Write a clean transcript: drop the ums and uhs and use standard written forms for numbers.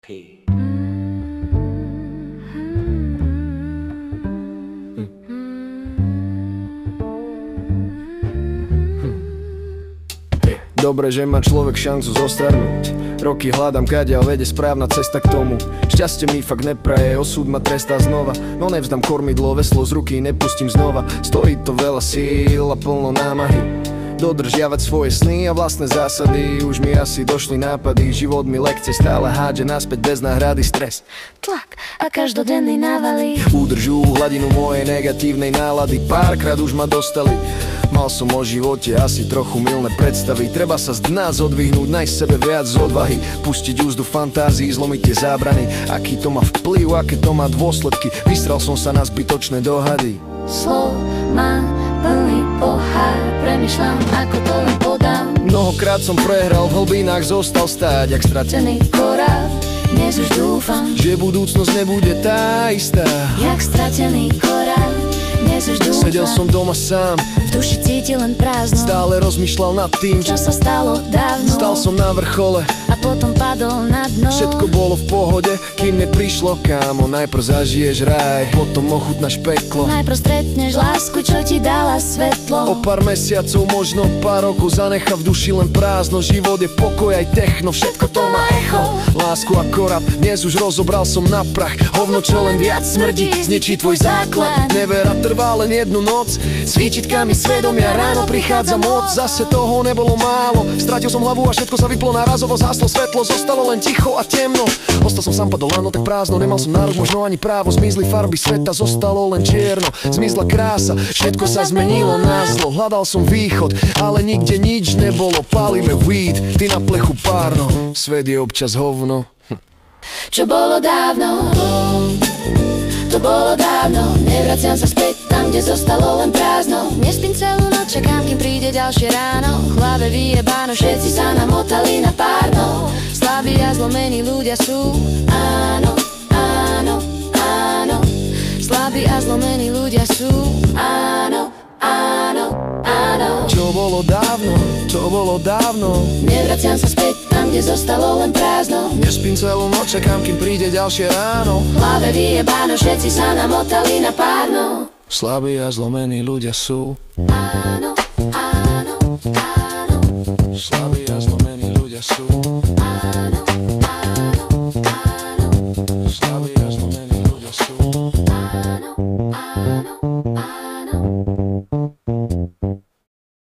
P. Dobre, že má človek šancu zostarnúť. Roky hľadám kadiaľ vede správna cesta k tomu. Šťastie mi fakt nepraje, osud ma trestá znova. No nevzdám kormidlo, veslo z ruky nepustím znova. Stojí to veľa síl a plno námahy dodržiavať svoje sny a vlastné zásady. Už mi asi došli nápady, život mi lekcie stále hádže naspäť bez náhrady. Stres, tlak a každodenný návaly udržujú hladinu mojej negatívnej nálady. Párkrát už ma dostali, mal som o živote asi trochu mylné predstavy. Treba sa z dna zodvihnúť, nájsť sebe viac odvahy, pustiť úzdu fantázii, zlomiť tie zábrany. Aký to má vplyv, aké to má dôsledky, vystral som sa na zbytočné dohady. Slov mám plný pohár, premýšľam, ako to len podám. Mnohokrát som prehral, v hlbinách zostal stáť jak stratený korál. Dnes už dúfam, že budúcnosť nebude tá istá. Jak stratený korál, dnes už dúfam. Sedel som doma sám, v duši cítil len prázdno. stále rozmýšľal nad tým, čo sa stalo dávno. Stal som na vrchole a potom padol na dno. Všetko bolo v pohode, kým neprišlo, kámo. Najprv zažiješ raj, potom ochutnáš peklo. Najprv stretneš lásku, čo ti dala svetlo. O pár mesiacov, možno pár rokov zanecha v duši len prázdno. Život je pokoj aj techno, všetko to má echo. Lásku akorát, dnes už rozobral som na prach. Hovno, čo len viac smrdí, zničí tvoj základ. Nevera trvá len jednu noc, s výčitkami svedomia ráno prichádza moc. Zase toho nebolo málo, stratil som hlavu a všetko sa vyplo narazovo. Zhaslo svetlo, zostalo len ticho a temno. Ostal som sám, padol áno, tak prázdno. Nemal som nárok, možno ani právo. Zmizli farby sveta, zostalo len čierno. Zmizla krása, všetko sa zmenilo na zlo. Hľadal som východ, ale nikde nič nebolo. Pálime weed, ty na plechu párno. Svet je občas hovno. Čo bolo dávno, to bolo dávno. Nevraciam sa späť tam, kde zostalo len prázdno. Nespím celú noc, čakám, kým príde ďalšie ráno. V hlave vyjebáno, všetci sa namotali na párno. Slabí a zlomení ľudia sú, áno, áno, áno. Slabí a zlomení ľudia sú, áno, áno, áno. Čo bolo dávno, čo bolo dávno. Nevraciam sa späť tam, kde zostalo len prázdno. Nespím celú noc, čakám, kým príde ďalšie ráno. V hlave vyjebáno, všetci sa namotali na párno. Slabí a zlomení ľudia sú, áno.